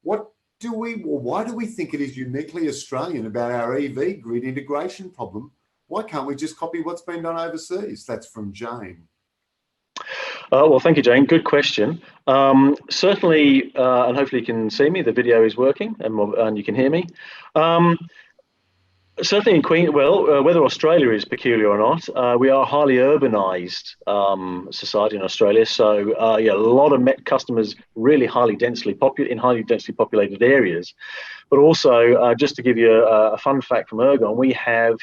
Why do we think it is uniquely Australian about our EV grid integration problem? Why can't we just copy what's been done overseas? That's from Jane. Well, thank you, Jane. Good question. Certainly, and hopefully you can see me. The video is working, and you can hear me. Certainly in whether Australia is peculiar or not, we are a highly urbanised society in Australia. So, a lot of Met customers really in highly densely populated areas. But also, just to give you a fun fact from Ergon, we have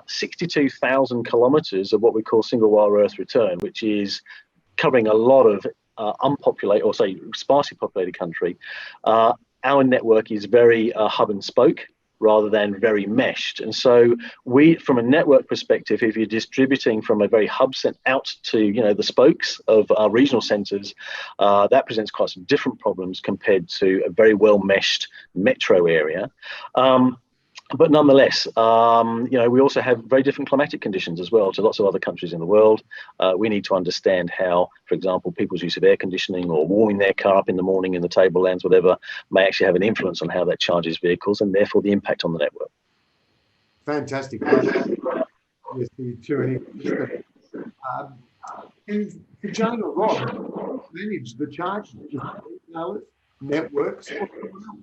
62,000 kilometres of what we call single wire earth return, which is covering a lot of unpopulated, or say sparsely populated country. Our network is very hub and spoke, rather than very meshed. And so from a network perspective, if you're distributing from a very hub center out to, the spokes of our regional centers, that presents quite some different problems compared to a very well meshed metro area. But nonetheless, we also have very different climatic conditions as well to lots of other countries in the world. We need to understand how, for example, people's use of air conditioning or warming their car up in the morning in the tablelands, whatever, may actually have an influence on how that charges vehicles and therefore the impact on the network. Fantastic. Yes, the tyranny. And Jane or Rob, manage the charges, networks, or anyone else?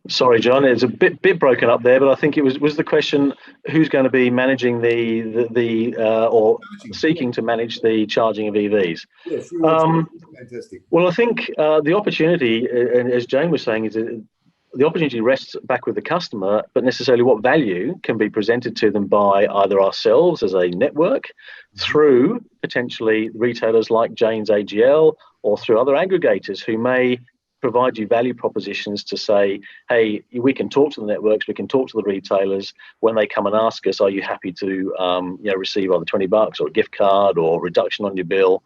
Sorry, John, it's a bit broken up there, but I think it was the question: who's going to be managing or seeking to manage the charging of EVs? Yes, fantastic. Well, I think the opportunity, and as Jane was saying, is the opportunity rests back with the customer, but necessarily what value can be presented to them by either ourselves as a network, through potentially retailers like Jane's AGL, or through other aggregators who may provide you value propositions to say, hey, we can talk to the networks, we can talk to the retailers when they come and ask us, are you happy to receive either $20 or a gift card or reduction on your bill?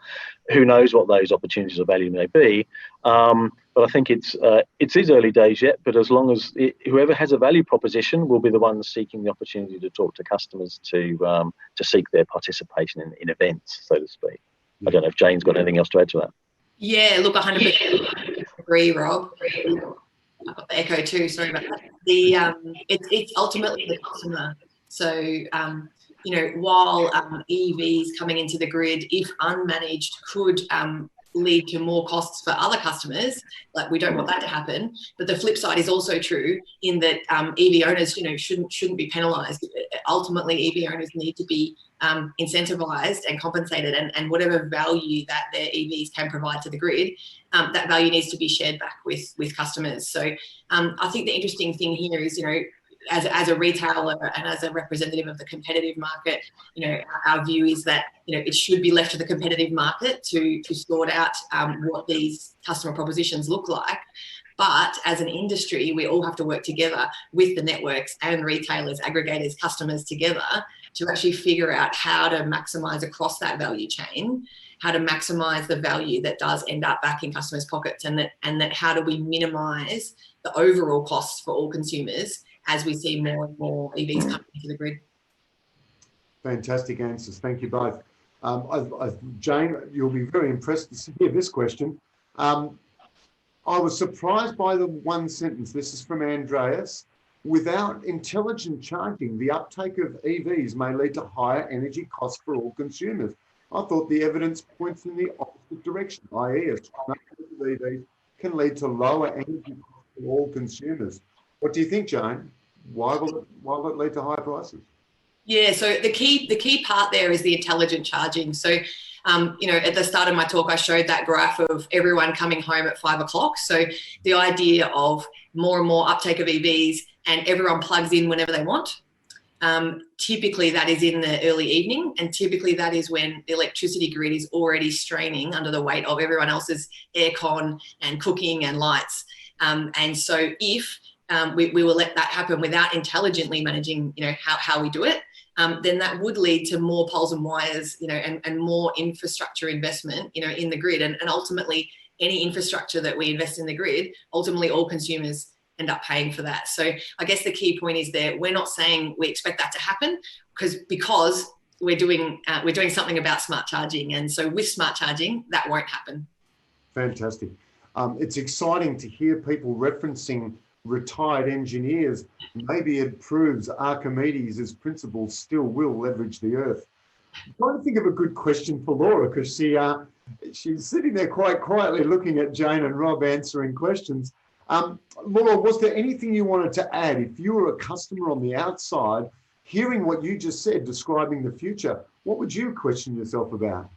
Who knows what those opportunities of value may be. But I think it's early days yet, but as long as whoever has a value proposition will be the ones seeking the opportunity to talk to customers to seek their participation in events, so to speak. I don't know if Jane's got anything else to add to that. Yeah, look, 100% agree, Rob. I've got the echo too, sorry about that. It's ultimately the customer. So, while EVs coming into the grid, if unmanaged, could lead to more costs for other customers, like we don't want that to happen. But the flip side is also true in that EV owners, shouldn't be penalised. Ultimately, EV owners need to be incentivized and compensated, and whatever value that their EVs can provide to the grid, that value needs to be shared back with customers. So I think the interesting thing here is, as a retailer and as a representative of the competitive market, our view is that, it should be left to the competitive market to sort out what these customer propositions look like. But as an industry, we all have to work together with the networks and retailers, aggregators, customers together to actually figure out how to maximise across that value chain, how to maximise the value that does end up back in customers' pockets, and that how do we minimise the overall costs for all consumers as we see more and more EVs coming into the grid. Fantastic answers. Thank you both. Jane, you'll be very impressed to hear this question. I was surprised by the one sentence. This is from Andreas. Without intelligent charging, the uptake of EVs may lead to higher energy costs for all consumers. I thought the evidence points in the opposite direction, i.e. a strong uptake of EVs can lead to lower energy costs for all consumers. What do you think, Jane? Why will it lead to higher prices? Yeah, so the key part there is the intelligent charging. So, at the start of my talk, I showed that graph of everyone coming home at 5 o'clock. So the idea of more and more uptake of EVs and everyone plugs in whenever they want. Typically that is in the early evening, and typically that is when the electricity grid is already straining under the weight of everyone else's aircon and cooking and lights. And so if we will let that happen without intelligently managing, how we do it, then that would lead to more poles and wires, and more infrastructure investment, in the grid. And ultimately, any infrastructure that we invest in the grid, ultimately all consumers end up paying for that. So I guess the key point is that we're not saying we expect that to happen because we're doing something about smart charging. And so with smart charging, that won't happen. Fantastic. It's exciting to hear people referencing retired engineers. Maybe it proves Archimedes' principles still will leverage the earth. I'm trying to think of a good question for Laura, because she's sitting there quite quietly looking at Jane and Rob answering questions. Laura, was there anything you wanted to add? If you were a customer on the outside, hearing what you just said, describing the future, what would you question yourself about?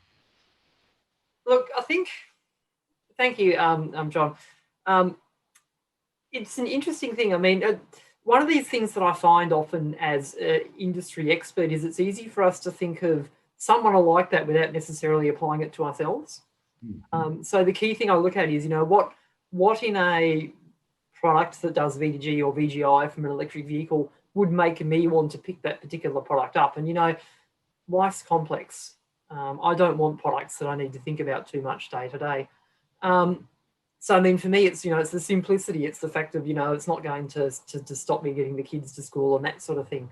Look, I think, thank you, John. It's an interesting thing. I mean, one of these things that I find often as an industry expert is it's easy for us to think of someone like that without necessarily applying it to ourselves. So the key thing I look at is, you know, what in a product that does V2G or VGI from an electric vehicle would make me want to pick that particular product up. And, you know, life's complex. I don't want products that I need to think about too much day to day. So, I mean, for me, it's, you know, it's the simplicity. It's the fact of, you know, it's not going to stop me getting the kids to school and that sort of thing.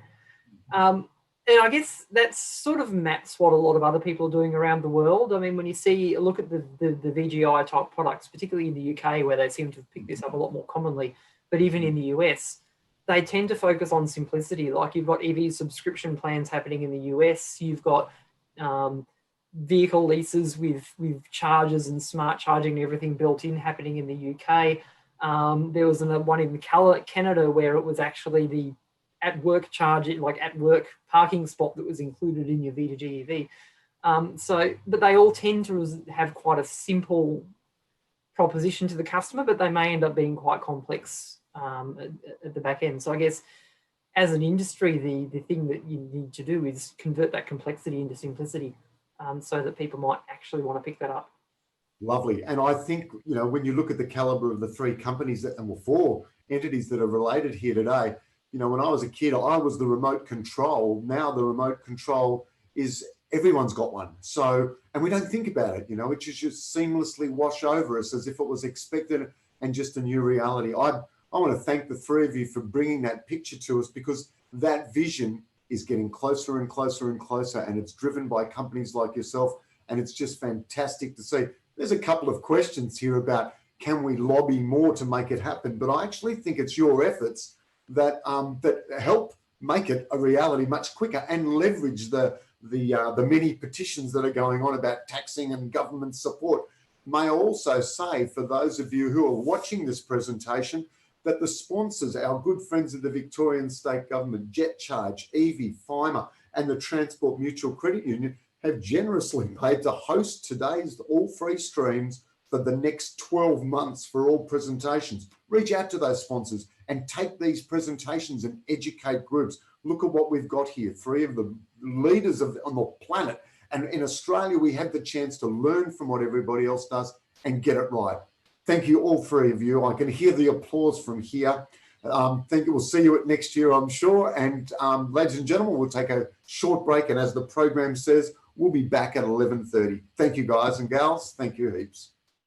And I guess that sort of maps what a lot of other people are doing around the world. I mean, when you look at the VGI type products, particularly in the UK, where they seem to pick this up a lot more commonly, but even in the US, they tend to focus on simplicity. Like you've got EV subscription plans happening in the US. You've got vehicle leases with chargers and smart charging and everything built in happening in the UK. There was one in Canada where it was actually the at-work charging, like at-work parking spot that was included in your V2G EV. But they all tend to have quite a simple proposition to the customer, but they may end up being quite complex at the back end. So I guess as an industry, the thing that you need to do is convert that complexity into simplicity, so that people might actually want to pick that up. Lovely. And I think, you know, when you look at the caliber of the three companies and four entities that are related here today, you know, when I was a kid, I was the remote control. Now the remote control is everyone's got one. So, and we don't think about it, you know, it just seamlessly wash over us as if it was expected and just a new reality. I want to thank the three of you for bringing that picture to us, because that vision is getting closer and closer and closer, and it's driven by companies like yourself. And it's just fantastic to see. There's a couple of questions here about, can we lobby more to make it happen? But I actually think it's your efforts that help make it a reality much quicker and leverage the many petitions that are going on about taxing and government support. May I also say, for those of you who are watching this presentation, that the sponsors, our good friends of the Victorian State Government, Jet Charge, EV, FIMA, and the Transport Mutual Credit Union, have generously paid to host today's all free streams for the next 12 months for all presentations. Reach out to those sponsors and take these presentations and educate groups. Look at what we've got here, three of the leaders on the planet. And in Australia, we have the chance to learn from what everybody else does and get it right. Thank you, all three of you. I can hear the applause from here. Thank you. We'll see you at next year, I'm sure. And ladies and gentlemen, we'll take a short break. And as the program says, we'll be back at 11:30. Thank you, guys and gals. Thank you heaps.